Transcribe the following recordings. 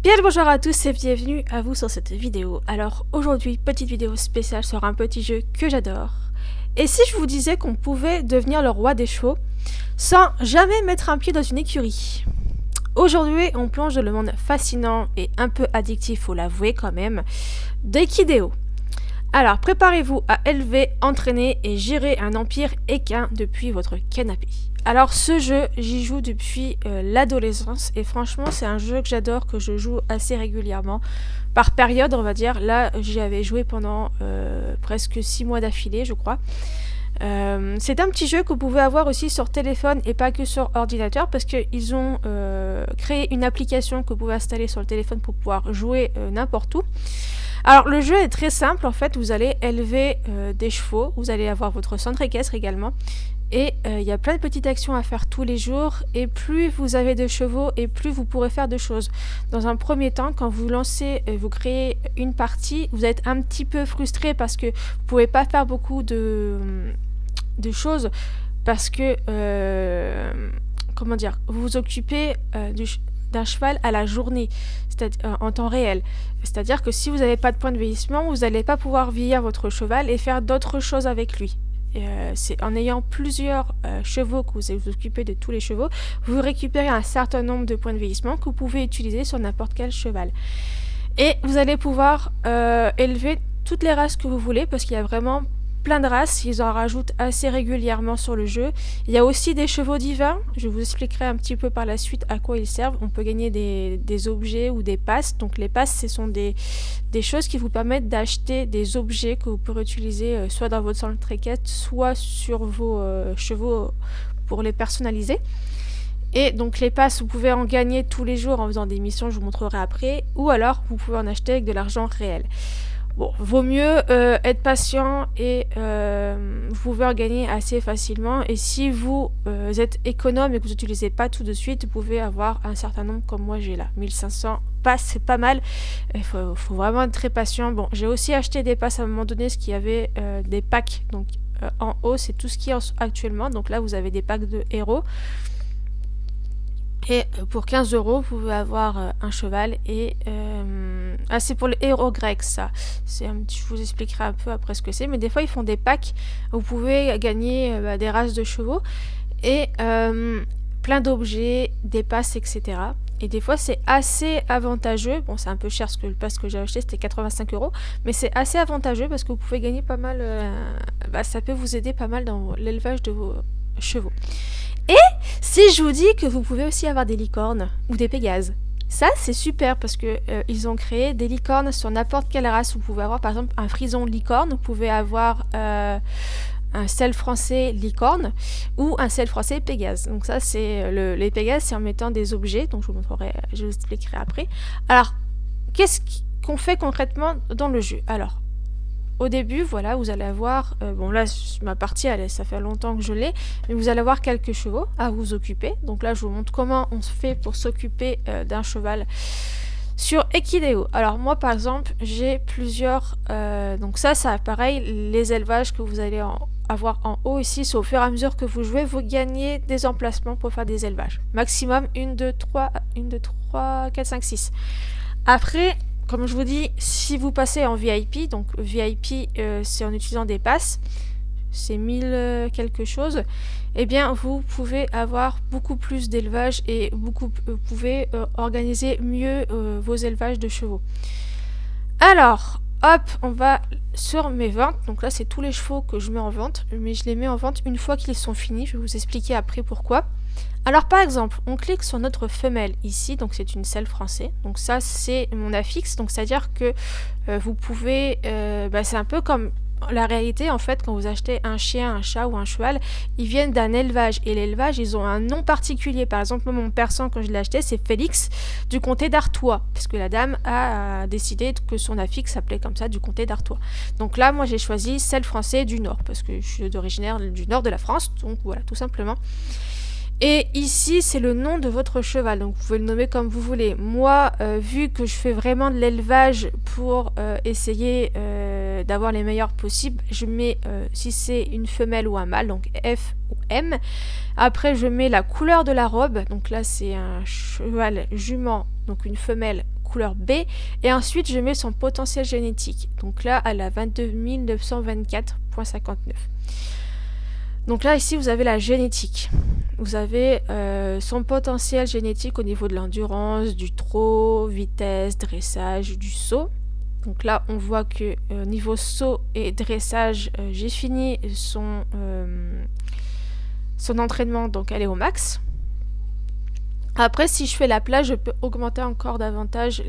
Bien le bonjour à tous et bienvenue à vous sur cette vidéo. Alors aujourd'hui, petite vidéo spéciale sur un petit jeu que j'adore. Et si je vous disais qu'on pouvait devenir le roi des chevaux sans jamais mettre un pied dans une écurie? Aujourd'hui, on plonge dans le monde fascinant et un peu addictif, faut l'avouer quand même, d'Equideo. Alors préparez-vous à élever, entraîner et gérer un empire équin depuis votre canapé. Alors ce jeu, j'y joue depuis l'adolescence et franchement c'est un jeu que j'adore, que je joue assez régulièrement. Par période on va dire, là j'y avais joué pendant presque 6 mois d'affilée je crois. C'est un petit jeu que vous pouvez avoir aussi sur téléphone et pas que sur ordinateur parce qu'ils ont créé une application que vous pouvez installer sur le téléphone pour pouvoir jouer n'importe où. Alors le jeu est très simple en fait, vous allez élever des chevaux, vous allez avoir votre centre équestre également et il y a plein de petites actions à faire tous les jours et plus vous avez de chevaux et plus vous pourrez faire de choses. Dans un premier temps, quand vous lancez, vous créez une partie, vous êtes un petit peu frustré parce que vous pouvez pas faire beaucoup de choses parce que comment dire, vous vous occupez d'un cheval à la journée, c'est-à-dire en temps réel. C'est-à-dire que si vous n'avez pas de point de vieillissement, vous n'allez pas pouvoir vieillir votre cheval et faire d'autres choses avec lui. C'est en ayant plusieurs chevaux que vous allez vous occuper de tous les chevaux, vous récupérez un certain nombre de points de vieillissement que vous pouvez utiliser sur n'importe quel cheval. Et vous allez pouvoir élever toutes les races que vous voulez parce qu'il y a vraiment plein de races, ils en rajoutent assez régulièrement sur le jeu. Il y a aussi des chevaux divins, je vous expliquerai un petit peu par la suite à quoi ils servent. On peut gagner des objets ou des passes, donc les passes ce sont des choses qui vous permettent d'acheter des objets que vous pourrez utiliser soit dans votre centre équestre, soit sur vos chevaux pour les personnaliser. Et donc les passes, vous pouvez en gagner tous les jours en faisant des missions, je vous montrerai après, ou alors vous pouvez en acheter avec de l'argent réel. Bon, vaut mieux être patient et vous pouvez en gagner assez facilement. Et si vous êtes économe et que vous n'utilisez pas tout de suite, vous pouvez avoir un certain nombre comme moi j'ai là. 1500 passes, c'est pas mal. Il faut vraiment être très patient. Bon, j'ai aussi acheté des passes à un moment donné, ce qui avait des packs. Donc en haut, c'est tout ce qui est actuellement. Donc là, vous avez des packs de héros. Et pour 15 €, vous pouvez avoir un cheval et... c'est pour les héros grecs ça. Je vous expliquerai un peu après ce que c'est. Mais des fois ils font des packs. Vous pouvez gagner des races de chevaux. Et plein d'objets, des passes, etc. Et des fois c'est assez avantageux. Bon c'est un peu cher parce que le pass que j'ai acheté c'était 85 €. Mais c'est assez avantageux parce que vous pouvez gagner pas mal... ça peut vous aider pas mal dans l'élevage de vos chevaux. Et si je vous dis que vous pouvez aussi avoir des licornes ou des pégases, ça c'est super parce que ils ont créé des licornes sur n'importe quelle race. Vous pouvez avoir par exemple un frison licorne, vous pouvez avoir un selle français licorne ou un selle français pégase. Donc ça c'est les pégases, c'est en mettant des objets, donc je vous montrerai, je vous expliquerai après. Alors qu'est-ce qu'on fait concrètement dans le jeu? Alors au début, voilà, vous allez avoir... bon là, ma partie, ça fait longtemps que je l'ai, mais vous allez avoir quelques chevaux à vous occuper. Donc là, je vous montre comment on se fait pour s'occuper d'un cheval sur Equideo. Alors moi, par exemple, j'ai plusieurs... donc ça, pareil, les élevages que vous allez avoir en haut ici, c'est au fur et à mesure que vous jouez, vous gagnez des emplacements pour faire des élevages. Maximum 1, 2, 3, 4, 5, 6. Après... Comme je vous dis, si vous passez en VIP, donc VIP c'est en utilisant des passes, c'est 1000 quelque chose, eh bien vous pouvez avoir beaucoup plus d'élevage et vous pouvez organiser mieux vos élevages de chevaux. Alors, hop, on va sur mes ventes. Donc là, c'est tous les chevaux que je mets en vente, mais je les mets en vente une fois qu'ils sont finis. Je vais vous expliquer après pourquoi. Alors par exemple, on clique sur notre femelle ici, donc c'est une selle français. Donc ça c'est mon affixe, donc c'est à dire que vous pouvez, c'est un peu comme la réalité en fait quand vous achetez un chien, un chat ou un cheval, ils viennent d'un élevage et l'élevage ils ont un nom particulier. Par exemple mon persan quand je l'ai acheté c'est Félix du comté d'Artois, parce que la dame a décidé que son affixe s'appelait comme ça, du comté d'Artois. Donc là moi j'ai choisi selle français du nord, parce que je suis originaire du nord de la France, donc voilà tout simplement. Et ici, c'est le nom de votre cheval, donc vous pouvez le nommer comme vous voulez. Moi, vu que je fais vraiment de l'élevage pour essayer d'avoir les meilleurs possibles, je mets, si c'est une femelle ou un mâle, donc F ou M. Après, je mets la couleur de la robe, donc là, c'est un cheval jument, donc une femelle couleur B, et ensuite je mets son potentiel génétique. Donc là, elle a 22 924,59. Donc là, ici, vous avez la génétique. Vous avez son potentiel génétique au niveau de l'endurance, du trot, vitesse, dressage, du saut. Donc là, on voit que niveau saut et dressage, j'ai fini son entraînement, donc elle est au max. Après, si je fais la plage, je peux augmenter encore davantage,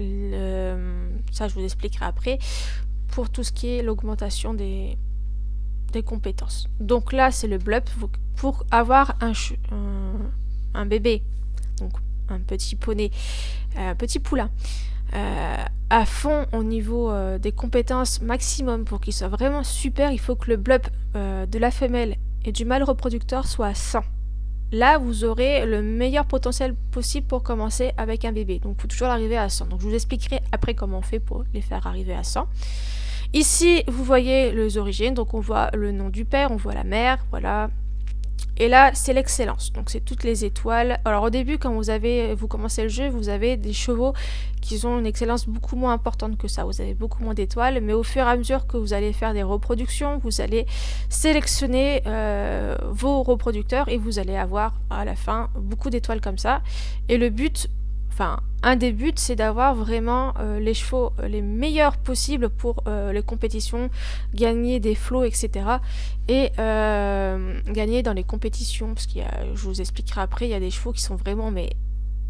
ça je vous expliquerai après, pour tout ce qui est l'augmentation des compétences. Donc là, c'est le blup pour avoir un bébé, donc un petit poney, un petit poulain, à fond au niveau des compétences maximum pour qu'il soit vraiment super. Il faut que le blup de la femelle et du mâle reproducteur soit à 100. Là, vous aurez le meilleur potentiel possible pour commencer avec un bébé. Donc, il faut toujours arriver à 100. Donc, je vous expliquerai après comment on fait pour les faire arriver à 100. Ici, vous voyez les origines. Donc, on voit le nom du père, on voit la mère, voilà. Et là, c'est l'excellence. Donc, c'est toutes les étoiles. Alors, au début, quand vous commencez le jeu, vous avez des chevaux qui ont une excellence beaucoup moins importante que ça. Vous avez beaucoup moins d'étoiles. Mais au fur et à mesure que vous allez faire des reproductions, vous allez sélectionner vos reproducteurs et vous allez avoir à la fin beaucoup d'étoiles comme ça. Et le but, enfin, un des buts, c'est d'avoir vraiment les chevaux les meilleurs possibles pour les compétitions, gagner des flots, etc. Et gagner dans les compétitions, parce qu'il y a, je vous expliquerai après, il y a des chevaux qui sont vraiment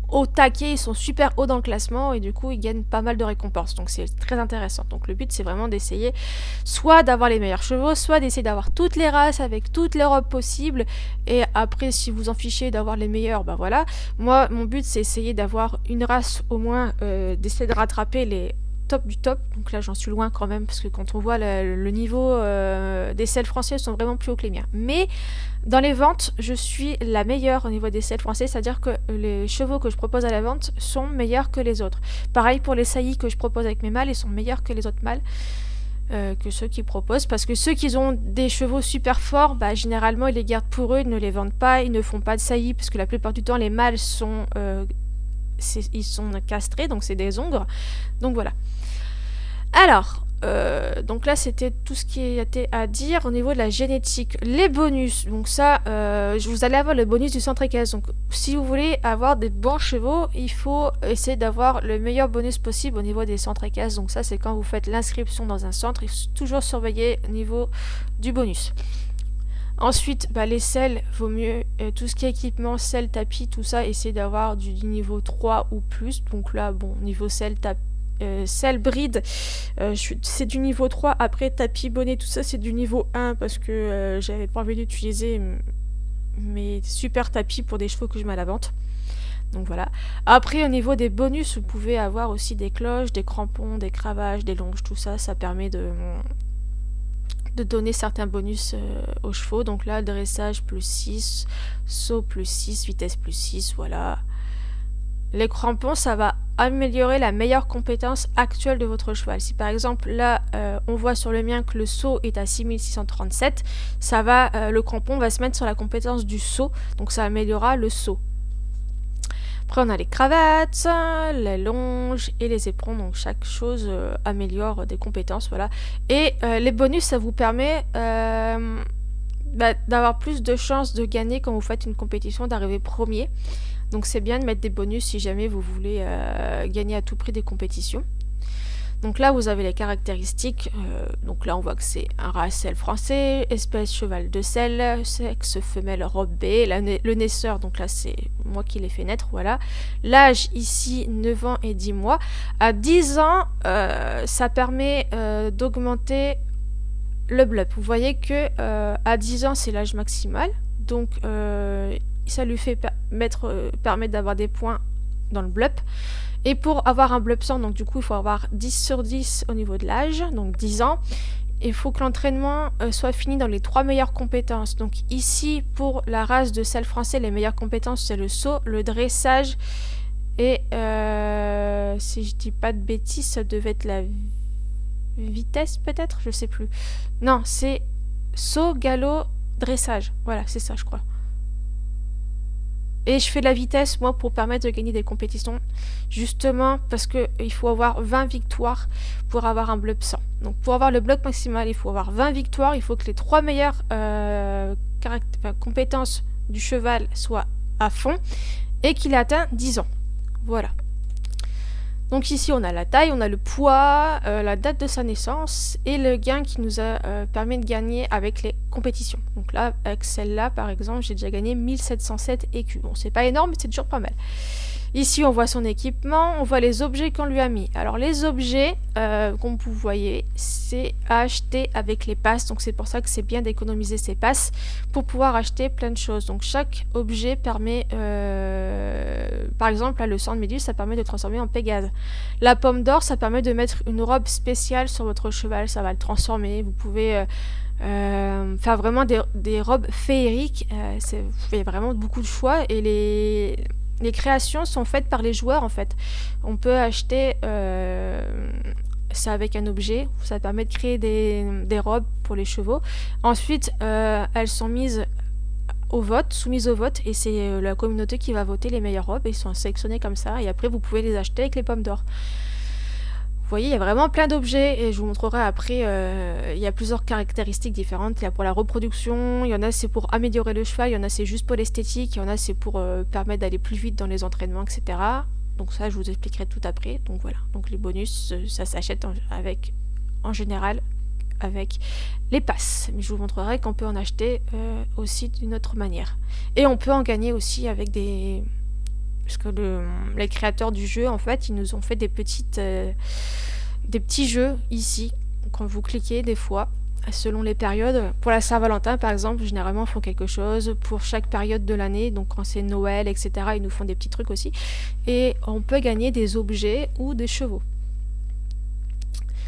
au taquet, ils sont super hauts dans le classement et du coup ils gagnent pas mal de récompenses, donc c'est très intéressant. Donc le but c'est vraiment d'essayer soit d'avoir les meilleurs chevaux, soit d'essayer d'avoir toutes les races avec toutes les robes possibles, et après si vous en fichez d'avoir les meilleurs, ben voilà. Moi mon but c'est essayer d'avoir une race au moins, d'essayer de rattraper les top du top, donc là j'en suis loin quand même parce que quand on voit le niveau des selles français sont vraiment plus hauts que les miens, mais dans les ventes je suis la meilleure au niveau des selles français, c'est à dire que les chevaux que je propose à la vente sont meilleurs que les autres. Pareil pour les saillies que je propose avec mes mâles, ils sont meilleurs que les autres mâles que ceux qui proposent, parce que ceux qui ont des chevaux super forts, bah, généralement ils les gardent pour eux, ils ne les vendent pas, ils ne font pas de saillies parce que la plupart du temps les mâles sont ils sont castrés, donc c'est des ongres, donc voilà. Alors, donc là c'était tout ce qui était à dire au niveau de la génétique. Les bonus, donc ça, vous allez avoir le bonus du centre équestre. Donc si vous voulez avoir des bons chevaux, il faut essayer d'avoir le meilleur bonus possible au niveau des centres équestres. Donc ça c'est quand vous faites l'inscription dans un centre, il faut toujours surveiller au niveau du bonus. Ensuite, bah, les selles, vaut mieux, tout ce qui est équipement, selle, tapis, tout ça, essayez d'avoir du niveau 3 ou plus. Donc là, bon, niveau selle, selle, bride, c'est du niveau 3. Après, tapis, bonnet, tout ça, c'est du niveau 1 parce que j'avais pas envie d'utiliser mes super tapis pour des chevaux que je mets à la vente. Donc voilà. Après, au niveau des bonus, vous pouvez avoir aussi des cloches, des crampons, des cravages, des longes, tout ça, ça permet de donner certains bonus aux chevaux. Donc là, dressage plus 6, saut plus 6, vitesse plus 6, voilà. Les crampons, ça va améliorer la meilleure compétence actuelle de votre cheval. Si par exemple, là, on voit sur le mien que le saut est à 6637, ça va, le crampon va se mettre sur la compétence du saut, donc ça améliorera le saut. Après, on a les cravates, les longes et les éperons. Donc, chaque chose améliore des compétences. Voilà. Et les bonus, ça vous permet d'avoir plus de chances de gagner quand vous faites une compétition, d'arriver premier. Donc, c'est bien de mettre des bonus si jamais vous voulez gagner à tout prix des compétitions. Donc là, vous avez les caractéristiques. Donc là, on voit que c'est un race selle français, espèce cheval de selle, sexe femelle robe B, le naisseur, donc là, c'est moi qui l'ai fait naître, voilà. L'âge, ici, 9 ans et 10 mois. À 10 ans, ça permet d'augmenter le blup. Vous voyez que à 10 ans, c'est l'âge maximal. Donc, ça lui fait permettre d'avoir des points dans le blup. Et pour avoir un blup 100, donc du coup il faut avoir 10 sur 10 au niveau de l'âge, donc 10 ans. Il faut que l'entraînement soit fini dans les 3 meilleures compétences. Donc ici, pour la race de selle français, les meilleures compétences c'est le saut, le dressage et si je dis pas de bêtises, ça devait être la vitesse peut-être, je sais plus. Non, c'est saut, galop, dressage. Voilà, c'est ça je crois. Et je fais de la vitesse, moi, pour permettre de gagner des compétitions, justement parce qu'il faut avoir 20 victoires pour avoir un bloc 100. Donc pour avoir le bloc maximal, il faut avoir 20 victoires, il faut que les 3 meilleures compétences du cheval soient à fond et qu'il ait atteint 10 ans. Voilà. Donc ici on a la taille, on a le poids, la date de sa naissance et le gain qui nous a permis de gagner avec les compétitions. Donc là, avec celle-là par exemple, j'ai déjà gagné 1707 écus. Bon, c'est pas énorme, mais c'est toujours pas mal. Ici on voit son équipement, on voit les objets qu'on lui a mis. Alors les objets, comme vous voyez, c'est à acheter avec les passes. Donc c'est pour ça que c'est bien d'économiser ses passes pour pouvoir acheter plein de choses. Donc chaque objet permet, par exemple là, le sang de Méduse, ça permet de transformer en Pégase. La pomme d'or, ça permet de mettre une robe spéciale sur votre cheval, ça va le transformer. Vous pouvez faire vraiment des robes féeriques. Vous avez vraiment beaucoup de choix et les créations sont faites par les joueurs en fait. On peut acheter ça avec un objet, ça permet de créer des robes pour les chevaux. Ensuite, elles sont soumises au vote, et c'est la communauté qui va voter les meilleures robes, et ils sont sélectionnés comme ça, et après vous pouvez les acheter avec les pommes d'or. Vous voyez, il y a vraiment plein d'objets et je vous montrerai après, il y a plusieurs caractéristiques différentes. Il y a pour la reproduction, il y en a c'est pour améliorer le cheval, il y en a c'est juste pour l'esthétique, il y en a c'est pour permettre d'aller plus vite dans les entraînements, etc. Donc ça, je vous expliquerai tout après. Donc voilà, donc les bonus, ça s'achète en général avec les passes. Mais je vous montrerai qu'on peut en acheter aussi d'une autre manière. Et on peut en gagner aussi avec des... Parce que les créateurs du jeu, en fait, ils nous ont fait des petits jeux ici. Quand vous cliquez, des fois, selon les périodes. Pour la Saint-Valentin, par exemple, généralement, ils font quelque chose. Pour chaque période de l'année, donc quand c'est Noël, etc., ils nous font des petits trucs aussi. Et on peut gagner des objets ou des chevaux.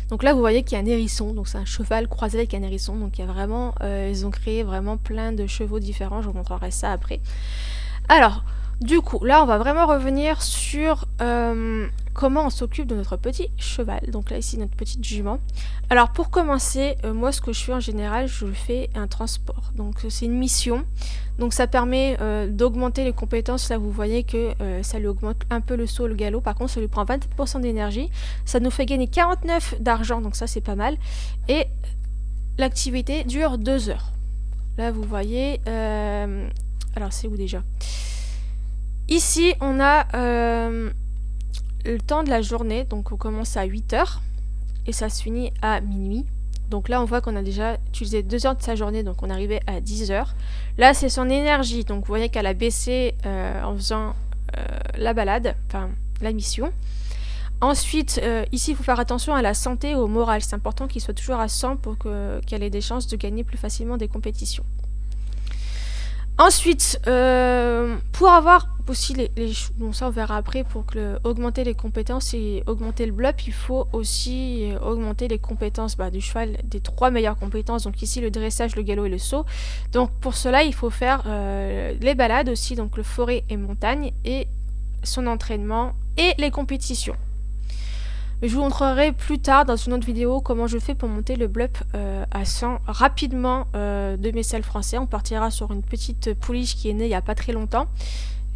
Donc là, vous voyez qu'il y a un hérisson. Donc c'est un cheval croisé avec un hérisson. Donc il y a vraiment... ils ont créé vraiment plein de chevaux différents. Je vous montrerai ça après. Alors... Du coup, là, on va vraiment revenir sur comment on s'occupe de notre petit cheval. Donc là, ici, notre petite jument. Alors, pour commencer, moi, ce que je fais en général, je fais un transport. Donc, c'est une mission. Donc, ça permet d'augmenter les compétences. Là, vous voyez que ça lui augmente un peu le saut, le galop. Par contre, ça lui prend 27% d'énergie. Ça nous fait gagner 49 d'argent. Donc, ça, c'est pas mal. Et l'activité dure 2 heures. Là, vous voyez... alors, c'est où déjà ? Ici, on a le temps de la journée, donc on commence à 8 heures et ça se finit à minuit. Donc là, on voit qu'on a déjà utilisé 2 heures de sa journée, donc on arrivait à 10 heures. Là, c'est son énergie, donc vous voyez qu'elle a baissé en faisant la balade, enfin la mission. Ensuite, ici, il faut faire attention à la santé et au moral. C'est important qu'il soit toujours à 100 pour qu'elle ait des chances de gagner plus facilement des compétitions. Ensuite, pour avoir aussi bon ça on verra après, pour augmenter les compétences et augmenter le bluff, il faut aussi augmenter les compétences du cheval, des 3 meilleures compétences. Donc ici le dressage, le galop et le saut. Donc pour cela il faut faire les balades aussi, donc le forêt et montagne, et son entraînement et les compétitions. Je vous montrerai plus tard dans une autre vidéo comment je fais pour monter le bluff à 100 rapidement de mes selles français. On partira sur une petite pouliche qui est née il n'y a pas très longtemps.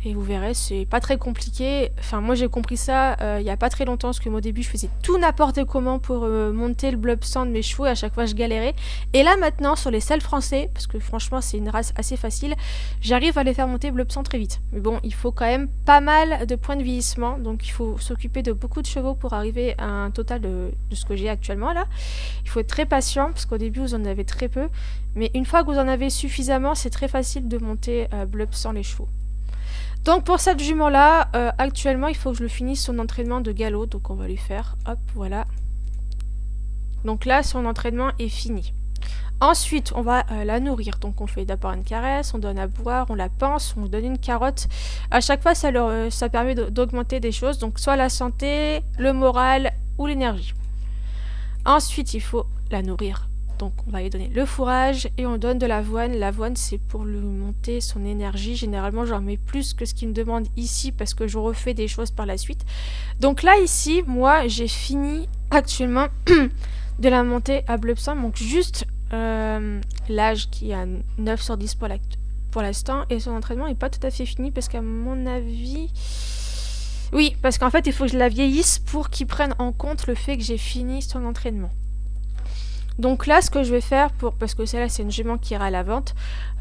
Et vous verrez, c'est pas très compliqué. Enfin, moi j'ai compris ça il y a pas très longtemps, parce que moi au début je faisais tout n'importe comment pour monter le blob 100 de mes chevaux, et à chaque fois je galérais. Et là maintenant, sur les selles français, parce que franchement c'est une race assez facile, j'arrive à les faire monter blob 100 très vite. Mais bon, il faut quand même pas mal de points de vieillissement, donc il faut s'occuper de beaucoup de chevaux pour arriver à un total de ce que j'ai actuellement là. Il faut être très patient, parce qu'au début vous en avez très peu, mais une fois que vous en avez suffisamment, c'est très facile de monter blob 100 les chevaux. Donc pour cette jument là, actuellement il faut que je le finisse son entraînement de galop, donc on va lui faire, hop, voilà. Donc là son entraînement est fini. Ensuite on va la nourrir, donc on fait d'abord une caresse, on donne à boire, on la pince, on lui donne une carotte. À chaque fois ça permet d'augmenter des choses, donc soit la santé, le moral ou l'énergie. Ensuite il faut la nourrir. Donc on va lui donner le fourrage et on donne de l'avoine. L'avoine c'est pour lui monter son énergie. Généralement j'en mets plus que ce qu'il me demande ici, parce que je refais des choses par la suite. Donc là ici, moi j'ai fini actuellement de la monter à blob 100. Donc juste l'âge qui est à 9 sur 10 pour pour l'instant. Et son entraînement n'est pas tout à fait fini parce qu'à mon avis... Oui, parce qu'en fait, il faut que je la vieillisse pour qu'il prenne en compte le fait que j'ai fini son entraînement. Donc là, ce que je vais faire, parce que celle-là, c'est une jument qui ira à la vente,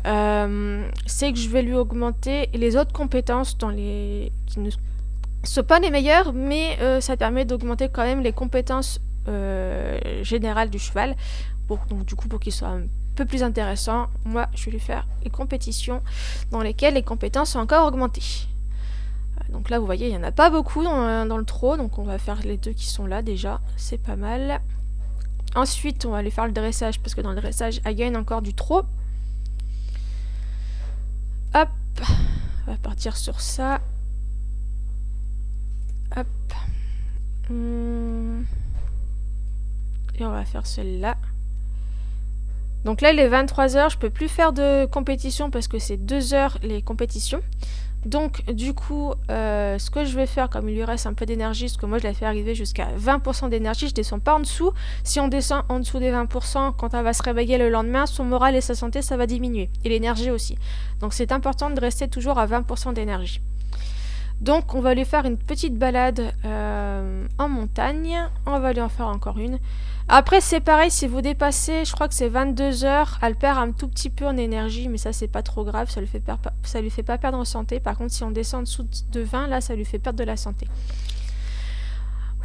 c'est que je vais lui augmenter les autres compétences qui ne sont pas les meilleures, mais ça permet d'augmenter quand même les compétences générales du cheval. Donc du coup, pour qu'il soit un peu plus intéressant, moi, je vais lui faire les compétitions dans lesquelles les compétences sont encore augmentées. Donc là, vous voyez, il n'y en a pas beaucoup dans le trot, donc on va faire les 2 qui sont là déjà, c'est pas mal. Ensuite, on va aller faire le dressage, parce que dans le dressage, elle gagne encore du trot. Hop, on va partir sur ça. Hop. Et on va faire celle-là. Donc là, il est 23h, je peux plus faire de compétition parce que c'est 2 heures les compétitions. Donc du coup, ce que je vais faire, comme il lui reste un peu d'énergie, parce que moi je l'ai fait arriver jusqu'à 20% d'énergie, je descends pas en dessous. Si on descend en dessous des 20%, quand elle va se réveiller le lendemain, son moral et sa santé, ça va diminuer. Et l'énergie aussi. Donc c'est important de rester toujours à 20% d'énergie. Donc on va lui faire une petite balade en montagne. On va lui en faire encore une. Après c'est pareil, si vous dépassez, je crois que c'est 22 heures, elle perd un tout petit peu en énergie, mais ça c'est pas trop grave, ça lui fait pas perdre en santé. Par contre si on descend en dessous de 20, là ça lui fait perdre de la santé.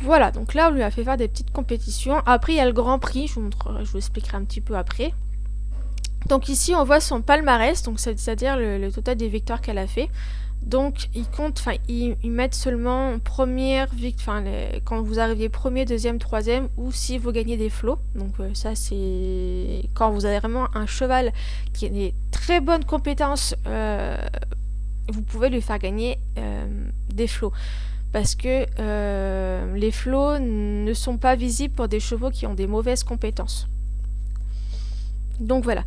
Voilà, donc là on lui a fait faire des petites compétitions. Après il y a le Grand Prix, je vous expliquerai un petit peu après. Donc ici on voit son palmarès, donc c'est-à-dire le total des victoires qu'elle a fait. Donc ils mettent seulement première victoire, quand vous arrivez premier, deuxième, troisième, ou si vous gagnez des flots. Donc ça c'est quand vous avez vraiment un cheval qui a des très bonnes compétences, vous pouvez lui faire gagner des flots. Parce que les flots ne sont pas visibles pour des chevaux qui ont des mauvaises compétences. Donc voilà.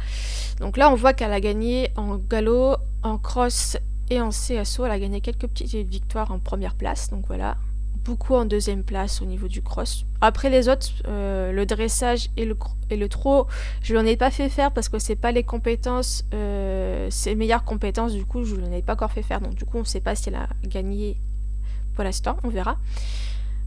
Donc là on voit qu'elle a gagné en galop, en cross et en CSO, elle a gagné quelques petites victoires en première place, donc voilà. Beaucoup en deuxième place au niveau du cross. Après les autres, le dressage et le trot, je ne l'en ai pas fait faire parce que c'est pas les compétences, ses meilleures compétences, du coup je ne l'en ai pas encore fait faire. Donc du coup on ne sait pas si elle a gagné pour l'instant, on verra.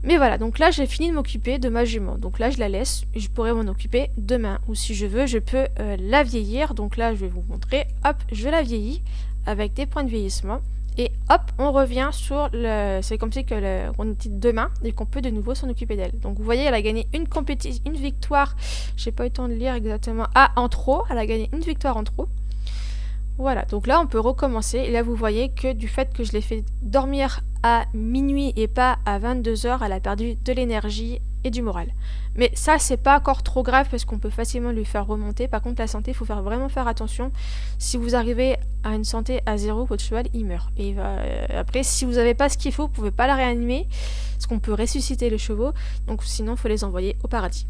Mais voilà, donc là j'ai fini de m'occuper de ma jument. Donc là je la laisse, et je pourrais m'en occuper demain. Ou si je veux, je peux la vieillir. Donc là je vais vous montrer, hop, je la vieillis avec des points de vieillissement. Et hop, on revient sur le... C'est comme si on était demain et qu'on peut de nouveau s'en occuper d'elle. Donc vous voyez, elle a gagné une victoire. J'ai pas eu le temps de lire exactement. Ah, en trop, elle a gagné une victoire en trop. Voilà, donc là on peut recommencer. Et là vous voyez que du fait que je l'ai fait dormir à minuit et pas à 22 heures, elle a perdu de l'énergie et du moral. Mais ça c'est pas encore trop grave parce qu'on peut facilement lui faire remonter. Par contre la santé, il faut vraiment faire attention. Si vous arrivez à une santé à 0, votre cheval il meurt. Et après si vous n'avez pas ce qu'il faut, vous pouvez pas la réanimer. Parce qu'on peut ressusciter les chevaux. Donc sinon il faut les envoyer au paradis.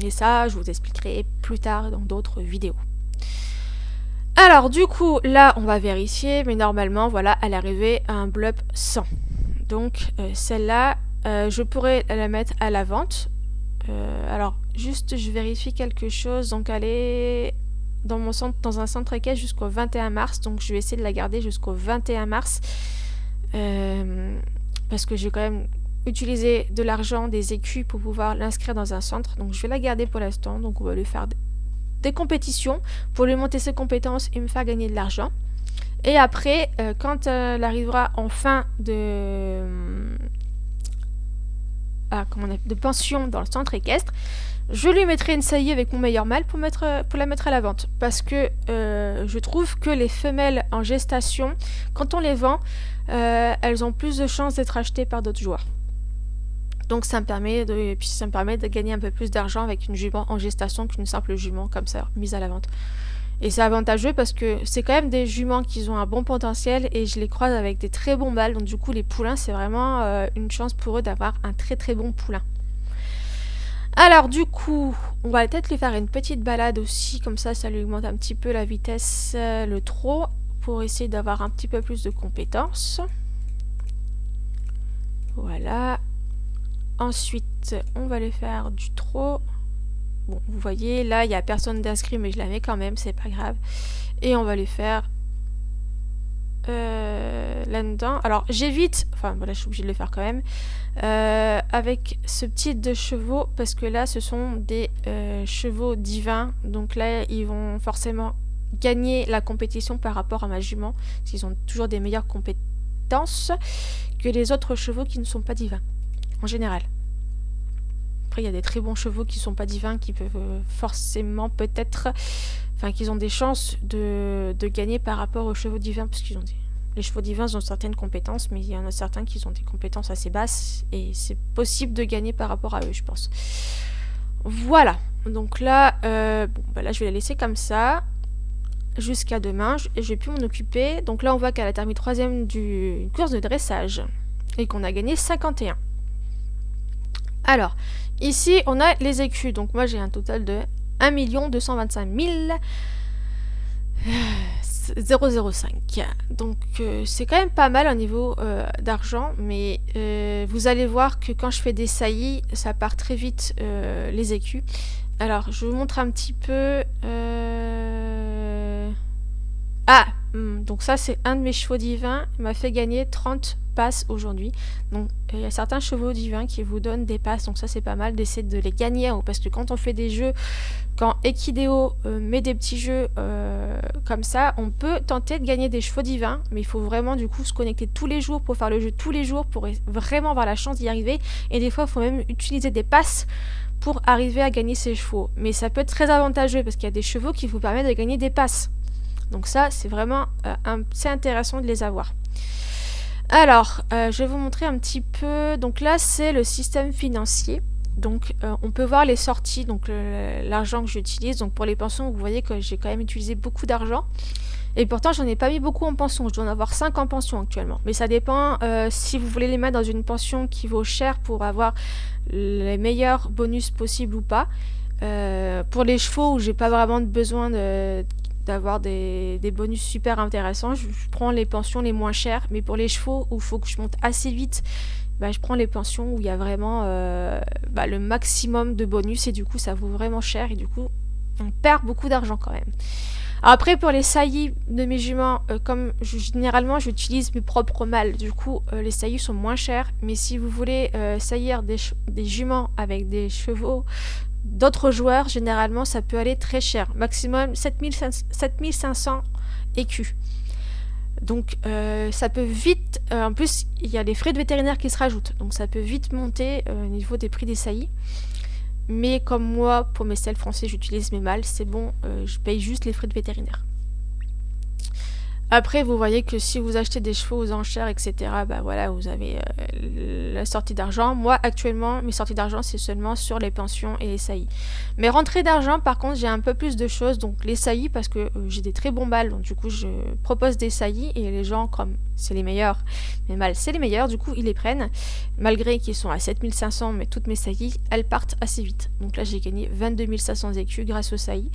Et ça je vous expliquerai plus tard dans d'autres vidéos. Alors du coup là on va vérifier, mais normalement voilà, elle est arrivée à un blob 100. Donc celle-là je pourrais la mettre à la vente. Alors juste je vérifie quelque chose. Donc elle est dans un centre équestre jusqu'au 21 mars. Donc je vais essayer de la garder jusqu'au 21 mars. Parce que j'ai quand même utilisé de l'argent, des écus pour pouvoir l'inscrire dans un centre. Donc je vais la garder pour l'instant. Donc on va lui faire des compétitions pour lui monter ses compétences et me faire gagner de l'argent. Et après, quand elle arrivera en fin de pension dans le centre équestre, je lui mettrai une saillie avec mon meilleur mâle pour la mettre à la vente. Parce que je trouve que les femelles en gestation, quand on les vend, elles ont plus de chances d'être achetées par d'autres joueurs. Donc ça me permet de gagner un peu plus d'argent avec une jument en gestation qu'une simple jument comme ça, mise à la vente. Et c'est avantageux parce que c'est quand même des juments qui ont un bon potentiel et je les croise avec des très bons mâles. Donc du coup les poulains, c'est vraiment une chance pour eux d'avoir un très très bon poulain. Alors du coup, on va peut-être lui faire une petite balade aussi, comme ça lui augmente un petit peu la vitesse, le trot, pour essayer d'avoir un petit peu plus de compétences. Voilà. Ensuite, on va aller faire du trot. Bon, vous voyez, là, il n'y a personne d'inscrit, mais je la mets quand même, c'est pas grave. Et on va les faire là-dedans. Alors, j'évite, enfin voilà, je suis obligée de le faire quand même, avec ce type de chevaux, parce que là, ce sont des chevaux divins. Donc là, ils vont forcément gagner la compétition par rapport à ma jument, parce qu'ils ont toujours des meilleures compétences que les autres chevaux qui ne sont pas divins, en général. Après, il y a des très bons chevaux qui ne sont pas divins, qui peuvent forcément peut-être... Enfin, qu'ils ont des chances de gagner par rapport aux chevaux divins, parce qu'ils ont les chevaux divins ont certaines compétences, mais il y en a certains qui ont des compétences assez basses, et c'est possible de gagner par rapport à eux, je pense. Voilà. Donc là, bon, bah là, je vais la laisser comme ça, jusqu'à demain, et je vais plus m'en occuper. Donc là, on voit qu'elle a terminé 3e d'une course de dressage, et qu'on a gagné 51. Alors, ici, on a les écus. Donc moi, j'ai un total de 1 225 005. Donc c'est quand même pas mal au niveau d'argent, mais vous allez voir que quand je fais des saillies, ça part très vite les écus. Alors je vous montre un petit peu. Donc ça c'est un de mes chevaux divins, il m'a fait gagner 30 passes aujourd'hui. Donc il y a certains chevaux divins qui vous donnent des passes, donc ça c'est pas mal d'essayer de les gagner, parce que quand on fait des jeux, quand Equideo met des petits jeux comme ça, on peut tenter de gagner des chevaux divins, mais il faut vraiment du coup se connecter tous les jours pour faire le jeu tous les jours, pour vraiment avoir la chance d'y arriver, et des fois il faut même utiliser des passes pour arriver à gagner ces chevaux. Mais ça peut être très avantageux, parce qu'il y a des chevaux qui vous permettent de gagner des passes. Donc ça, c'est vraiment c'est intéressant de les avoir. Alors, je vais vous montrer un petit peu. Donc là, c'est le système financier. Donc, on peut voir les sorties, donc l'argent que j'utilise. Donc pour les pensions, vous voyez que j'ai quand même utilisé beaucoup d'argent. Et pourtant, j'en ai pas mis beaucoup en pension. Je dois en avoir 5 en pension actuellement. Mais ça dépend si vous voulez les mettre dans une pension qui vaut cher pour avoir les meilleurs bonus possibles ou pas. Pour les chevaux où j'ai pas vraiment besoin d'avoir des bonus super intéressants, je prends les pensions les moins chères. Mais pour les chevaux où il faut que je monte assez vite, je prends les pensions où il y a vraiment le maximum de bonus, et du coup ça vaut vraiment cher, et du coup on perd beaucoup d'argent quand même. Alors après, pour les saillies de mes juments, comme généralement j'utilise mes propres mâles, du coup les saillies sont moins chères. Mais si vous voulez saillir des juments avec des chevaux d'autres joueurs, généralement ça peut aller très cher, maximum 7500 écus. Donc ça peut vite, en plus il y a les frais de vétérinaire qui se rajoutent, donc ça peut vite monter au niveau des prix des saillies. Mais comme moi, pour mes selles français, j'utilise mes mâles, c'est bon, je paye juste les frais de vétérinaire. Après, vous voyez que si vous achetez des chevaux aux enchères, etc., voilà, vous avez la sortie d'argent. Moi, actuellement, mes sorties d'argent, c'est seulement sur les pensions et les saillies. Mes rentrées d'argent, par contre, j'ai un peu plus de choses. Donc, les saillies, parce que j'ai des très bons mâles. Donc, du coup, je propose des saillies. Et les gens, comme c'est les meilleurs, mes mâles, c'est les meilleurs, du coup, ils les prennent. Malgré qu'ils sont à 7500, mais toutes mes saillies, elles partent assez vite. Donc là, j'ai gagné 22 500 écus grâce aux saillies.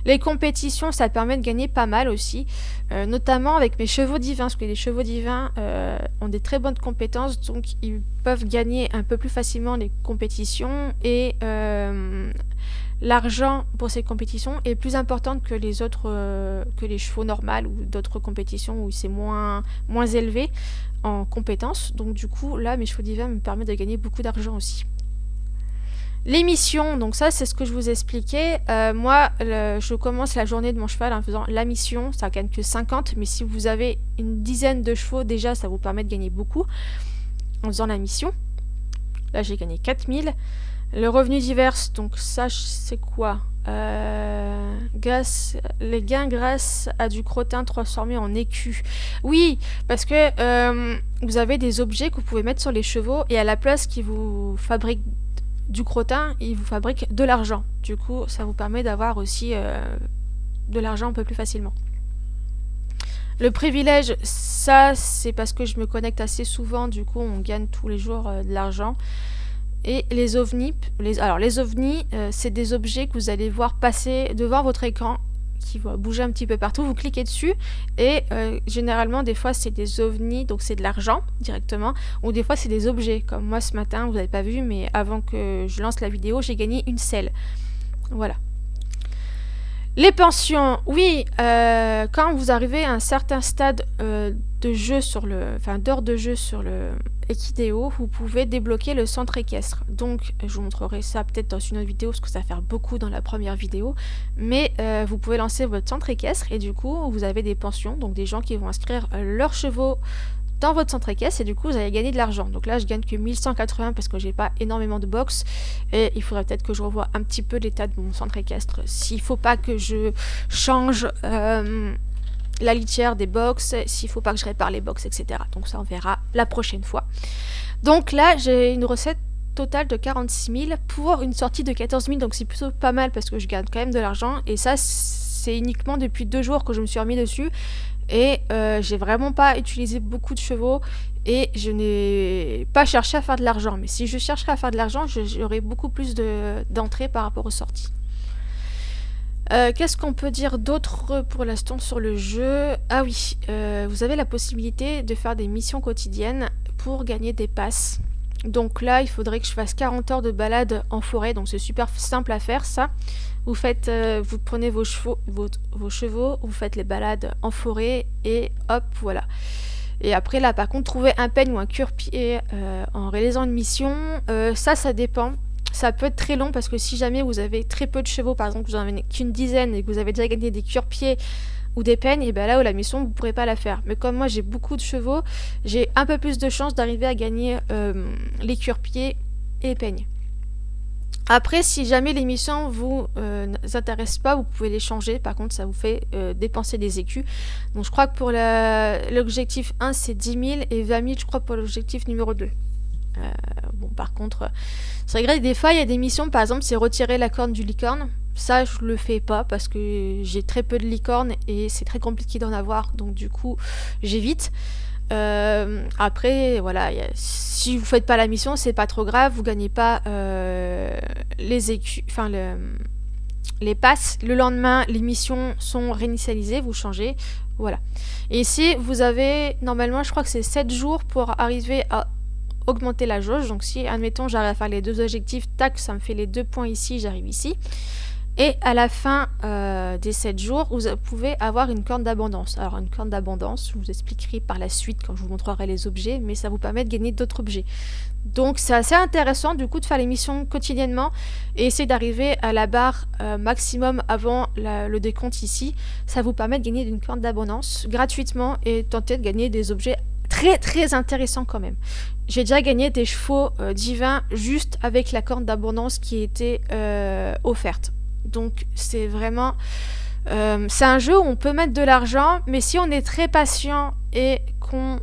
Les compétitions, ça permet de gagner pas mal aussi, notamment avec mes chevaux divins, parce que les chevaux divins ont des très bonnes compétences, donc ils peuvent gagner un peu plus facilement les compétitions, et l'argent pour ces compétitions est plus important que les autres, que les chevaux normales ou d'autres compétitions où c'est moins élevé en compétences. Donc du coup, là, mes chevaux divins me permettent de gagner beaucoup d'argent aussi. Les missions, donc ça c'est ce que je vous expliquais. Moi, je commence la journée de mon cheval en faisant la mission, ça gagne que 50, mais si vous avez une dizaine de chevaux, déjà ça vous permet de gagner beaucoup en faisant la mission. Là j'ai gagné 4000. Le revenu divers, donc ça c'est quoi, les gains grâce à du crottin transformé en écu. Oui, parce que vous avez des objets que vous pouvez mettre sur les chevaux, et à la place qu'ils vous fabriquent du crottin, il vous fabrique de l'argent. Du coup, ça vous permet d'avoir aussi de l'argent un peu plus facilement. Le privilège, ça, c'est parce que je me connecte assez souvent. Du coup, on gagne tous les jours de l'argent. Et les ovnis, les ovnis, c'est des objets que vous allez voir passer devant votre écran, qui va bouger un petit peu partout. Vous cliquez dessus, et généralement des fois c'est des ovnis, donc c'est de l'argent directement, ou des fois c'est des objets, comme moi ce matin, vous n'avez pas vu, mais avant que je lance la vidéo, j'ai gagné une selle. Voilà. Les pensions, oui, quand vous arrivez à un certain stade de jeu d'heure de jeu sur le Equideo, vous pouvez débloquer le centre équestre. Donc, je vous montrerai ça peut-être dans une autre vidéo, parce que ça va faire beaucoup dans la première vidéo. Mais vous pouvez lancer votre centre équestre et du coup, vous avez des pensions, donc des gens qui vont inscrire leurs chevaux dans votre centre équestre et du coup vous allez gagner de l'argent. Donc là je gagne que 1180 parce que j'ai pas énormément de box et il faudrait peut-être que je revoie un petit peu l'état de mon centre équestre. S'il faut pas que je change la litière des box, s'il faut pas que je répare les box, etc. Donc ça on verra la prochaine fois. Donc là j'ai une recette totale de 46 000 pour une sortie de 14 000, donc c'est plutôt pas mal parce que je gagne quand même de l'argent et ça c'est uniquement depuis 2 jours que je me suis remis dessus. Et j'ai vraiment pas utilisé beaucoup de chevaux et je n'ai pas cherché à faire de l'argent. Mais si je chercherais à faire de l'argent, j'aurais beaucoup plus d'entrées par rapport aux sorties. Qu'est-ce qu'on peut dire d'autre pour l'instant sur le jeu? Ah oui, vous avez la possibilité de faire des missions quotidiennes pour gagner des passes. Donc là, il faudrait que je fasse 40 heures de balade en forêt, donc c'est super simple à faire ça. Vous prenez vos chevaux, vous faites les balades en forêt et hop, voilà. Et après là, par contre, trouver un peigne ou un cure-pied en réalisant une mission, ça dépend. Ça peut être très long parce que si jamais vous avez très peu de chevaux, par exemple, vous en avez qu'une dizaine et que vous avez déjà gagné des cure-pieds ou des peignes, et bien là où la mission vous ne pourrez pas la faire. Mais comme moi j'ai beaucoup de chevaux, j'ai un peu plus de chances d'arriver à gagner les cure-pieds et les peignes. Après, si jamais les missions vous intéressent pas, vous pouvez les changer. Par contre, ça vous fait dépenser des écus. Donc je crois que pour l'objectif 1, c'est 10 000 et 20 000, je crois, pour l'objectif numéro 2. Bon, par contre, c'est vrai que des fois, il y a des missions, par exemple, c'est retirer la corne du licorne. Ça, je le fais pas parce que j'ai très peu de licornes et c'est très compliqué d'en avoir. Donc du coup, j'évite. Après, voilà, si vous faites pas la mission, c'est pas trop grave, vous gagnez pas les écus, enfin les passes. Le lendemain, les missions sont réinitialisées, vous changez, voilà. Et ici, vous avez, normalement, je crois que c'est 7 jours pour arriver à augmenter la jauge. Donc si, admettons, j'arrive à faire les 2 objectifs, tac, ça me fait les 2 points ici, j'arrive ici. Et à la fin des 7 jours, vous pouvez avoir une corne d'abondance. Alors une corne d'abondance, je vous expliquerai par la suite quand je vous montrerai les objets, mais ça vous permet de gagner d'autres objets. Donc c'est assez intéressant du coup de faire les missions quotidiennement et essayer d'arriver à la barre maximum avant le décompte ici. Ça vous permet de gagner une corne d'abondance gratuitement et tenter de gagner des objets très très intéressants quand même. J'ai déjà gagné des chevaux divins juste avec la corne d'abondance qui était offerte. Donc c'est vraiment c'est un jeu où on peut mettre de l'argent, mais si on est très patient et qu'on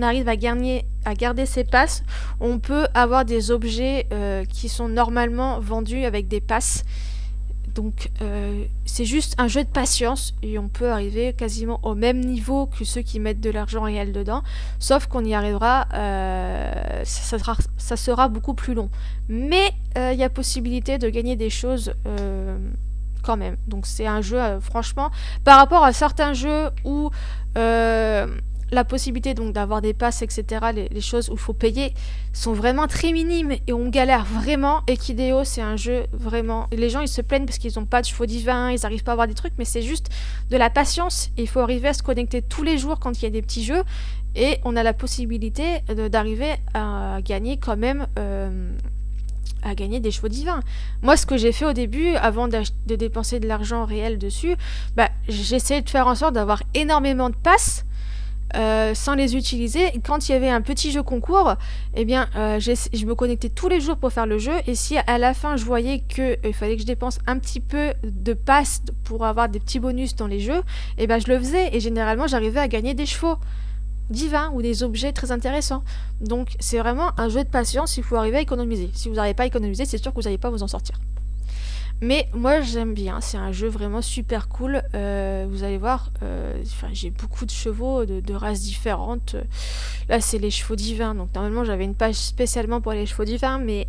arrive à garder ses passes, on peut avoir des objets qui sont normalement vendus avec des passes. Donc c'est juste un jeu de patience et on peut arriver quasiment au même niveau que ceux qui mettent de l'argent réel dedans, sauf qu'on y arrivera, ça sera beaucoup plus long. Mais il y a possibilité de gagner des choses quand même. Donc c'est un jeu, franchement, par rapport à certains jeux où la possibilité donc d'avoir des passes, etc., les choses où il faut payer, sont vraiment très minimes et on galère vraiment. Equideo, c'est un jeu vraiment... Les gens, ils se plaignent parce qu'ils n'ont pas de chevaux divins, ils n'arrivent pas à avoir des trucs, mais c'est juste de la patience. Il faut arriver à se connecter tous les jours quand il y a des petits jeux et on a la possibilité d'arriver à gagner quand même... à gagner des chevaux divins. Moi, ce que j'ai fait au début, avant de dépenser de l'argent réel dessus, j'essayais de faire en sorte d'avoir énormément de passes sans les utiliser. Et quand il y avait un petit jeu concours, eh bien, je me connectais tous les jours pour faire le jeu. Et si à la fin, je voyais qu'il fallait que je dépense un petit peu de passes pour avoir des petits bonus dans les jeux, eh ben, je le faisais. Et généralement, j'arrivais à gagner des chevaux divins ou des objets très intéressants. Donc c'est vraiment un jeu de patience, il faut arriver à économiser. Si vous n'arrivez pas à économiser, c'est sûr que vous n'allez pas vous en sortir. Mais moi j'aime bien, c'est un jeu vraiment super cool. Vous allez voir, j'ai beaucoup de chevaux de races différentes. Là c'est les chevaux divins, donc normalement j'avais une page spécialement pour les chevaux divins, mais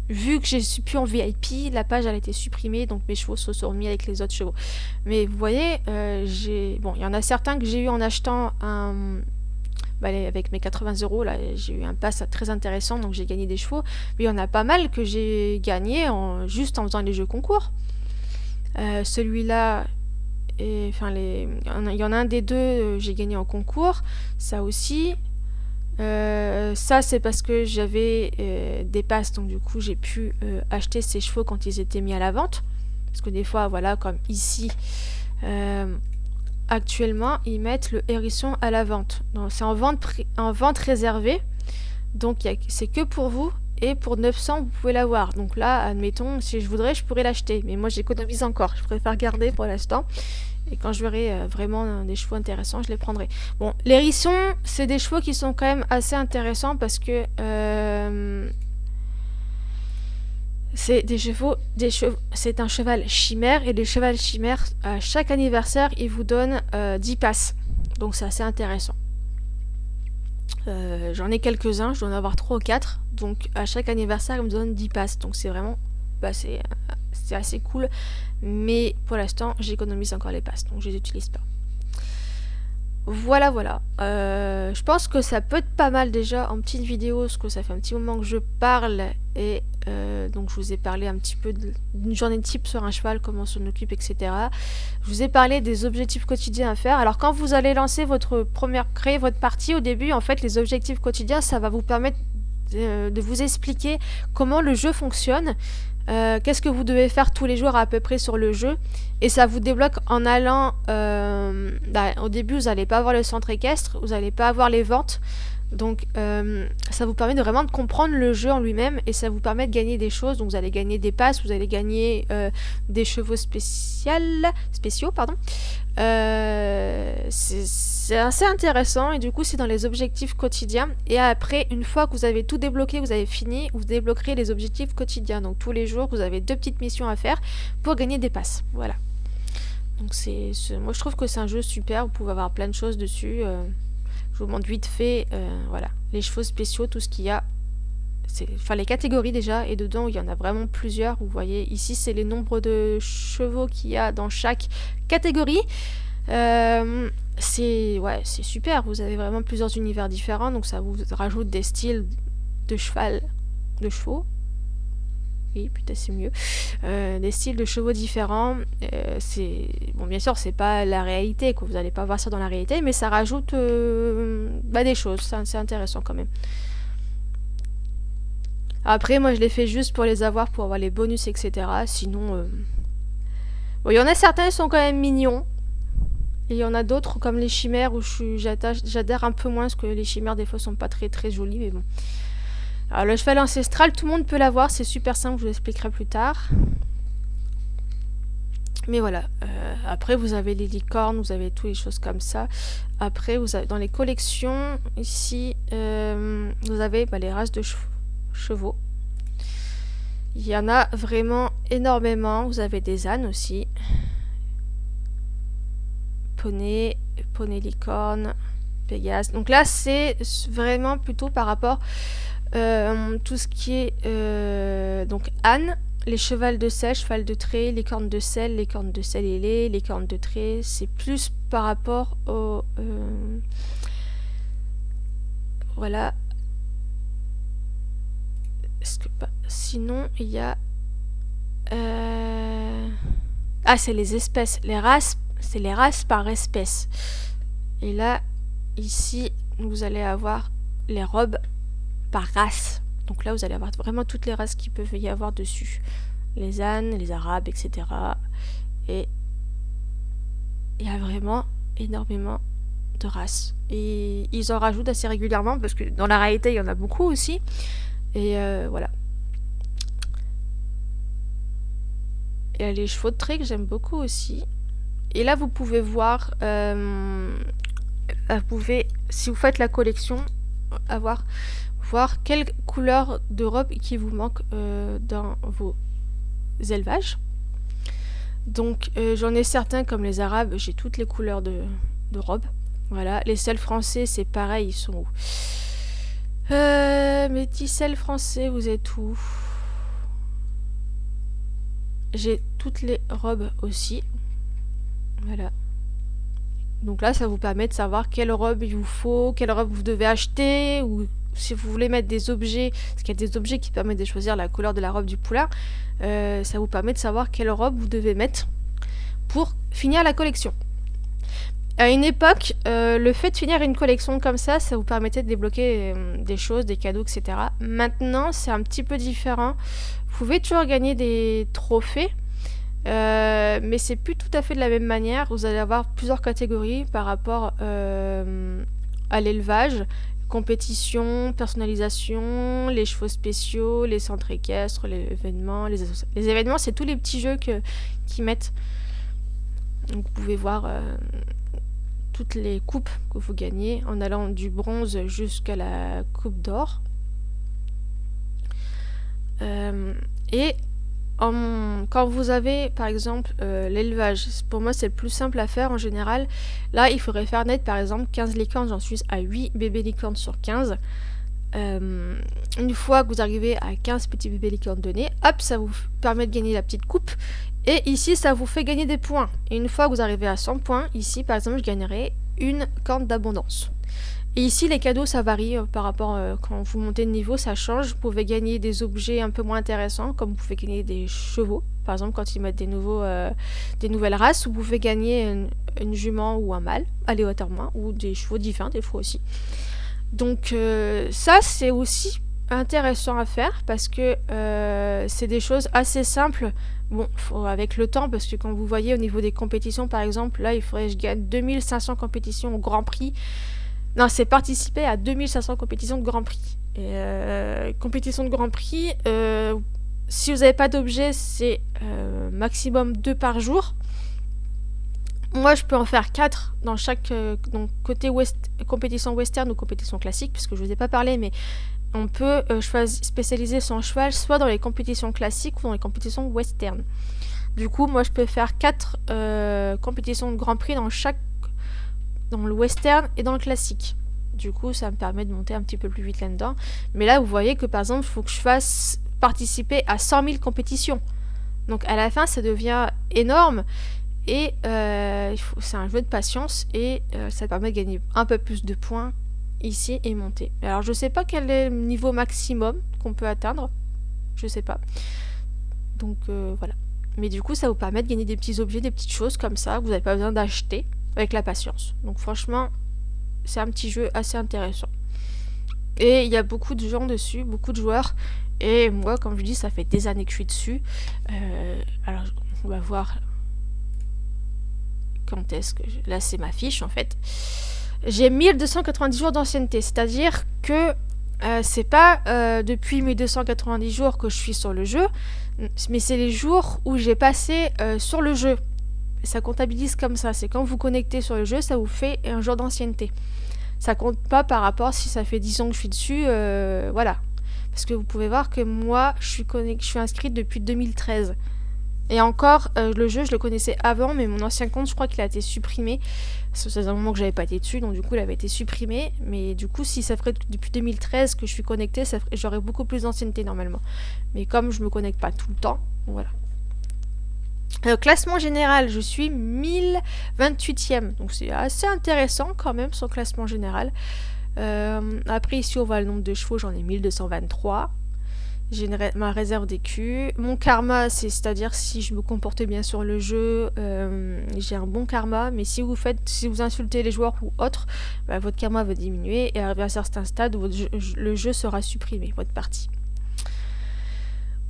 vu que je suis plus en VIP, la page elle a été supprimée, donc mes chevaux se sont remis avec les autres chevaux. Mais vous voyez, il y en a certains que j'ai eu en achetant avec mes 80 euros, là, j'ai eu un pass très intéressant, donc j'ai gagné des chevaux. Mais il y en a pas mal que j'ai gagné juste en faisant les jeux concours. Celui-là, enfin, il y en a un des deux, j'ai gagné en concours. Ça aussi. Ça, c'est parce que j'avais des passes, donc du coup, j'ai pu acheter ces chevaux quand ils étaient mis à la vente. Parce que des fois, voilà, comme ici, actuellement, ils mettent le hérisson à la vente. Donc, c'est en vente réservée. Donc, c'est que pour vous. Et pour 900, vous pouvez l'avoir. Donc là, admettons, si je voudrais, je pourrais l'acheter. Mais moi, j'économise encore. Je préfère garder pour l'instant. Et quand je verrai vraiment des chevaux intéressants, je les prendrai. Bon, les hérissons, c'est des chevaux qui sont quand même assez intéressants parce que c'est c'est un cheval chimère. Et les chevals chimères, à chaque anniversaire, ils vous donnent 10 passes. Donc c'est assez intéressant. J'en ai quelques-uns, je dois en avoir 3 ou 4. Donc à chaque anniversaire, ils me donnent 10 passes. Donc c'est vraiment... c'est assez cool. Mais pour l'instant, j'économise encore les passes. Donc je les utilise pas. Voilà, voilà. Je pense que ça peut être pas mal déjà en petite vidéo, parce que ça fait un petit moment que je parle. Et donc je vous ai parlé un petit peu d'une journée type sur un cheval, comment on s'en occupe, etc. Je vous ai parlé des objectifs quotidiens à faire. Alors quand vous allez lancer créer votre partie, au début, en fait, les objectifs quotidiens, ça va vous permettre de vous expliquer comment le jeu fonctionne. Qu'est-ce que vous devez faire tous les jours à peu près sur le jeu, et ça vous débloque en allant au début vous n'allez pas avoir le centre équestre, vous n'allez pas avoir les ventes, donc ça vous permet vraiment de comprendre le jeu en lui-même, et ça vous permet de gagner des choses. Donc vous allez gagner des passes, vous allez gagner des chevaux spéciaux, pardon. C'est assez intéressant, et du coup c'est dans les objectifs quotidiens. Et après, une fois que vous avez tout débloqué, vous avez fini, vous débloquerez les objectifs quotidiens. Donc tous les jours vous avez 2 petites missions à faire pour gagner des passes. Voilà. Donc moi je trouve que c'est un jeu super, vous pouvez avoir plein de choses dessus. Je vous montre vite fait, voilà, les chevaux spéciaux, tout ce qu'il y a. Enfin les catégories déjà, et dedans il y en a vraiment plusieurs. Vous voyez ici, c'est les nombres de chevaux qu'il y a dans chaque catégorie. C'est super, vous avez vraiment plusieurs univers différents, donc ça vous rajoute des styles de chevaux. Oui, putain, c'est mieux. Des styles de chevaux différents. Bon, bien sûr, c'est pas la réalité, quoi. Vous n'allez pas voir ça dans la réalité, mais ça rajoute des choses. C'est intéressant quand même. Après, moi, je l'ai fait juste pour les avoir, pour avoir les bonus, etc. Sinon, bon, il y en a certains qui sont quand même mignons. Et il y en a d'autres, comme les chimères, où j'adhère un peu moins, parce que les chimères, des fois, sont pas très très jolies, mais bon. Alors le cheval ancestral, tout le monde peut l'avoir, c'est super simple, je vous l'expliquerai plus tard. Mais voilà, après vous avez les licornes, vous avez toutes les choses comme ça. Après, vous avez dans les collections, ici, vous avez les races de chevaux. Il y en a vraiment énormément, vous avez des ânes aussi. Poney licorne, Pégase. Donc là, c'est vraiment plutôt par rapport... tout ce qui est donc âne, les chevals de sel, cheval de trait, les cornes de sel ailées, les cornes de trait, c'est plus par rapport au voilà. Sinon il y a c'est les espèces, les races, c'est les races par espèce. Et là ici vous allez avoir les robes par race. Donc là, vous allez avoir vraiment toutes les races qu'il peut y avoir dessus. Les ânes, les arabes, etc. Et il y a vraiment énormément de races. Et ils en rajoutent assez régulièrement, parce que dans la réalité, il y en a beaucoup aussi. Et voilà. Il y a les chevaux de trait que j'aime beaucoup aussi. Et là, vous pouvez voir... si vous faites la collection, voir quelle couleur de robe qui vous manque dans vos élevages. Donc j'en ai certains comme les arabes, j'ai toutes les couleurs de robes. Voilà, les selles français c'est pareil, ils sont où? Mes petits selles français, vous êtes où? J'ai toutes les robes aussi. Voilà. Donc là, ça vous permet de savoir quelle robe il vous faut, quelle robe vous devez acheter, ou si vous voulez mettre des objets, parce qu'il y a des objets qui permettent de choisir la couleur de la robe du poulain, ça vous permet de savoir quelle robe vous devez mettre pour finir la collection. À une époque, le fait de finir une collection comme ça vous permettait de débloquer des choses, des cadeaux, etc. Maintenant, c'est un petit peu différent. Vous pouvez toujours gagner des trophées, mais c'est plus tout à fait de la même manière. Vous allez avoir plusieurs catégories par rapport à l'élevage, compétition, personnalisation, les chevaux spéciaux, les centres équestres, les événements. Les événements, c'est tous les petits jeux qu'ils mettent. Donc vous pouvez voir toutes les coupes que vous gagnez en allant du bronze jusqu'à la coupe d'or. Et quand vous avez par exemple l'élevage, pour moi c'est le plus simple à faire en général. Là il faudrait faire naître par exemple 15 licornes, j'en suis à 8 bébés licornes sur 15. Une fois que vous arrivez à 15 petits bébés licornes donnés, hop, ça vous permet de gagner la petite coupe. Et ici, ça vous fait gagner des points. Et une fois que vous arrivez à 100 points, ici, par exemple, je gagnerai une corne d'abondance. Et ici, les cadeaux, ça varie par rapport quand vous montez de niveau, ça change. Vous pouvez gagner des objets un peu moins intéressants, comme vous pouvez gagner des chevaux. Par exemple, quand ils mettent des nouvelles races, vous pouvez gagner une jument ou un mâle, aléatoirement, ou des chevaux divins, des fois aussi. Donc ça, c'est aussi intéressant à faire parce que c'est des choses assez simples. Bon, avec le temps, parce que quand vous voyez au niveau des compétitions, par exemple, là, il faudrait que je gagne 2500 compétitions au Grand Prix. Non, c'est participer à 2500 compétitions de Grand Prix. Et compétition de Grand Prix, si vous n'avez pas d'objet, c'est maximum 2 par jour. Moi, je peux en faire 4 dans chaque donc côté compétition western ou compétition classique, puisque je ne vous ai pas parlé, mais on peut spécialiser son cheval soit dans les compétitions classiques ou dans les compétitions western. Du coup, moi, je peux faire 4 compétitions de Grand Prix dans le western et dans le classique. Du coup, ça me permet de monter un petit peu plus vite là-dedans. Mais là, vous voyez que, par exemple, il faut que je fasse participer à 100 000 compétitions. Donc, à la fin, ça devient énorme. Et c'est un jeu de patience et ça permet de gagner un peu plus de points ici et monter. Alors je sais pas quel est le niveau maximum qu'on peut atteindre, je sais pas. Donc voilà. Mais du coup ça vous permet de gagner des petits objets, des petites choses comme ça que vous n'avez pas besoin d'acheter avec la patience. Donc franchement c'est un petit jeu assez intéressant. Et il y a beaucoup de gens dessus, beaucoup de joueurs. Et moi comme je dis ça fait des années que je suis dessus. Alors on va voir quand est-ce que... Là c'est ma fiche en fait. J'ai 1290 jours d'ancienneté, c'est-à-dire que c'est pas depuis 1290 jours que je suis sur le jeu, mais c'est les jours où j'ai passé sur le jeu. Ça comptabilise comme ça, c'est quand vous connectez sur le jeu, ça vous fait un jour d'ancienneté. Ça compte pas par rapport si ça fait 10 ans que je suis dessus, voilà. Parce que vous pouvez voir que moi, je suis inscrite depuis 2013. Et encore, le jeu, je le connaissais avant, mais mon ancien compte, je crois qu'il a été supprimé. C'est un moment que j'avais pas été dessus, donc du coup, il avait été supprimé. Mais du coup, si ça ferait depuis 2013 que je suis connectée, j'aurais beaucoup plus d'ancienneté normalement. Mais comme je me connecte pas tout le temps, voilà. Classement général, je suis 1028e. Donc c'est assez intéressant quand même, son classement général. Après, ici, on voit le nombre de chevaux, j'en ai 1223. J'ai ma réserve d'écus. Mon karma, c'est-à-dire si je me comporte bien sur le jeu, j'ai un bon karma. Mais si vous insultez les joueurs ou autres, bah, votre karma va diminuer. Et arrivé à un certain stade, le jeu sera supprimé, votre partie.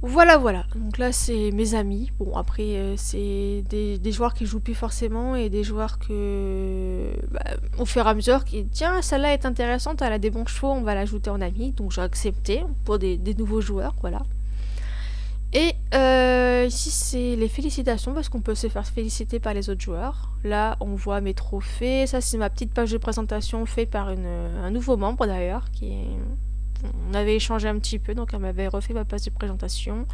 Voilà. Donc là, c'est mes amis. Bon, après, c'est des joueurs qui jouent plus forcément et des joueurs que, au fur et à mesure, qui tiens, celle-là est intéressante, elle a des bons chevaux, on va l'ajouter en ami. Donc j'ai accepté pour des nouveaux joueurs, voilà. Et ici, c'est les félicitations parce qu'on peut se faire féliciter par les autres joueurs. Là, on voit mes trophées. Ça, c'est ma petite page de présentation faite par un nouveau membre d'ailleurs, on avait échangé un petit peu, donc elle m'avait refait ma page de présentation.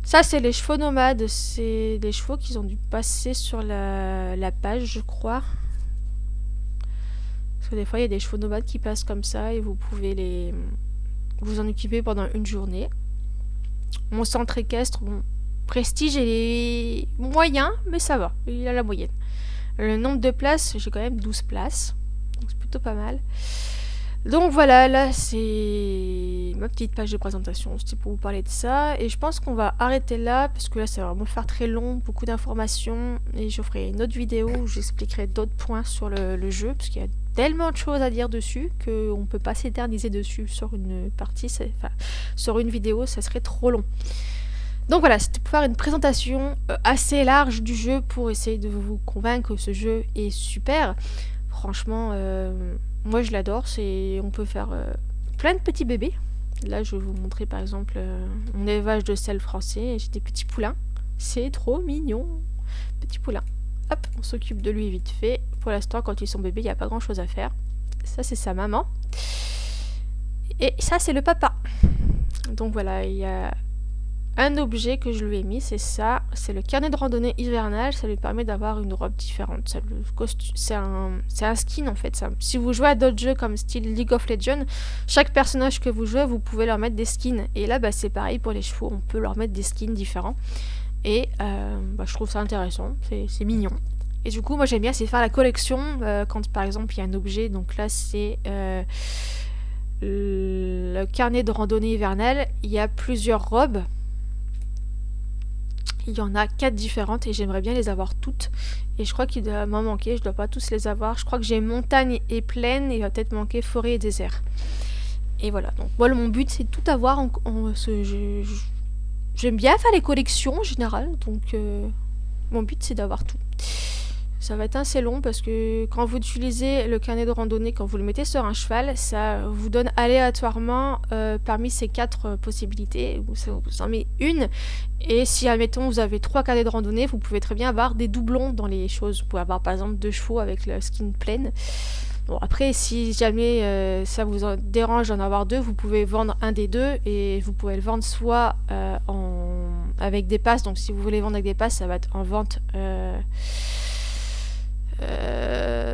Ça, c'est les chevaux nomades. C'est des chevaux qu'ils ont dû passer sur la page, je crois. Parce que des fois, il y a des chevaux nomades qui passent comme ça et vous pouvez vous en occuper pendant une journée. Mon centre équestre, bon, prestige, il est moyen, mais ça va. Il a la moyenne. Le nombre de places, j'ai quand même 12 places. Donc c'est plutôt pas mal. Donc voilà, là c'est ma petite page de présentation, c'était pour vous parler de ça. Et je pense qu'on va arrêter là, parce que là ça va vraiment faire très long, beaucoup d'informations. Et je ferai une autre vidéo où j'expliquerai d'autres points sur le jeu, parce qu'il y a tellement de choses à dire dessus qu'on ne peut pas s'éterniser dessus sur une partie, enfin sur une vidéo, ça serait trop long. Donc voilà, c'était pour faire une présentation assez large du jeu pour essayer de vous convaincre que ce jeu est super. Franchement, moi je l'adore, on peut faire plein de petits bébés. Là je vais vous montrer par exemple mon élevage de sel français, j'ai des petits poulains. C'est trop mignon, petit poulain. Hop, on s'occupe de lui vite fait. Pour l'instant, quand ils sont bébés, il n'y a pas grand chose à faire. Ça c'est sa maman. Et ça c'est le papa. Donc voilà, il y a un objet que je lui ai mis, c'est ça, c'est le carnet de randonnée hivernal, ça lui permet d'avoir une robe différente. C'est un skin en fait. Si vous jouez à d'autres jeux comme style League of Legends, chaque personnage que vous jouez, vous pouvez leur mettre des skins. Et là, bah, c'est pareil pour les chevaux, on peut leur mettre des skins différents. Et je trouve ça intéressant, c'est mignon. Et du coup, moi j'aime bien, c'est faire la collection quand par exemple il y a un objet, donc là c'est le carnet de randonnée hivernal, il y a plusieurs robes. Il y en a 4 différentes et j'aimerais bien les avoir toutes. Et je crois qu'il doit m'en manquer, je dois pas tous les avoir. Je crois que j'ai montagne et plaine et il va peut-être manquer forêt et désert. Et voilà, donc voilà, mon but c'est de tout avoir j'aime bien faire les collections en général, donc mon but c'est d'avoir tout. Ça va être assez long parce que quand vous utilisez le carnet de randonnée, quand vous le mettez sur un cheval, ça vous donne aléatoirement parmi ces 4 possibilités, vous en met une. Et si, admettons, vous avez 3 carnets de randonnée, vous pouvez très bien avoir des doublons dans les choses. Vous pouvez avoir par exemple 2 chevaux avec le skin pleine. Bon, après, si jamais ça vous dérange d'en avoir 2, vous pouvez vendre un des 2 et vous pouvez le vendre soit avec des passes. Donc si vous voulez vendre avec des passes, ça va être en vente.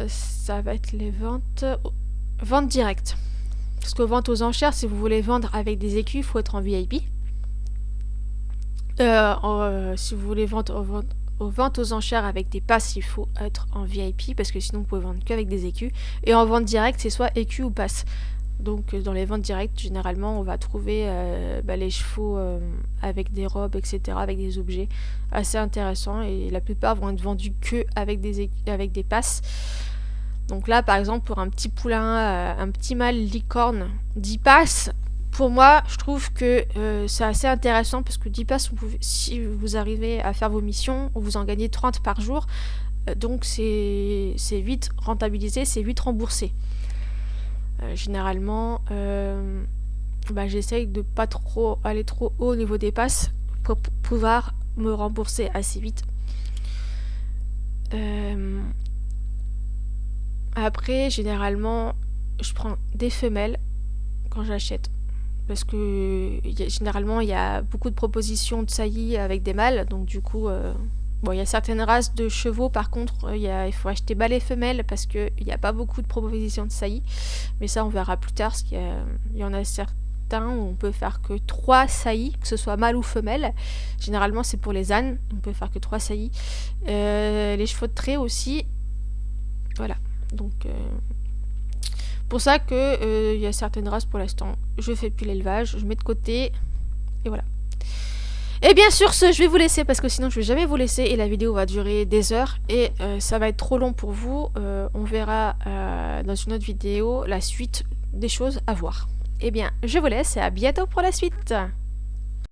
Ça va être les ventes directes. Parce que vente aux enchères, si vous voulez vendre avec des écus, il faut être en VIP. Si vous voulez vendre aux ventes aux enchères avec des passes, il faut être en VIP parce que sinon vous pouvez vendre qu'avec des écus. Et en vente directe, c'est soit écus ou passes. Donc dans les ventes directes, généralement, on va trouver les chevaux avec des robes, etc., avec des objets assez intéressants. Et la plupart vont être vendus que avec des passes. Donc là, par exemple, pour un petit poulain, un petit mâle licorne, 10 passes, pour moi, je trouve que c'est assez intéressant parce que 10 passes, si vous arrivez à faire vos missions, vous en gagnez 30 par jour. Donc c'est vite rentabilisé, c'est vite remboursé. Généralement, j'essaye de pas trop aller trop haut au niveau des passes pour pouvoir me rembourser assez vite. Après, généralement, je prends des femelles quand j'achète. Parce que généralement, il y a beaucoup de propositions de saillies avec des mâles. Donc du coup, il y a certaines races de chevaux, par contre, il faut acheter balai femelle parce qu'il n'y a pas beaucoup de propositions de saillies. Mais ça, on verra plus tard, parce qu'il y en a certains où on peut faire que 3 saillies, que ce soit mâle ou femelle. Généralement, c'est pour les ânes, on peut faire que 3 saillies. Les chevaux de trait aussi. Voilà, donc... pour ça que y a certaines races pour l'instant, je fais plus l'élevage, je mets de côté, et voilà. Et bien sur ce, je vais vous laisser parce que sinon je vais jamais vous laisser et la vidéo va durer des heures et ça va être trop long pour vous. On verra dans une autre vidéo la suite des choses à voir. Et bien, je vous laisse et à bientôt pour la suite.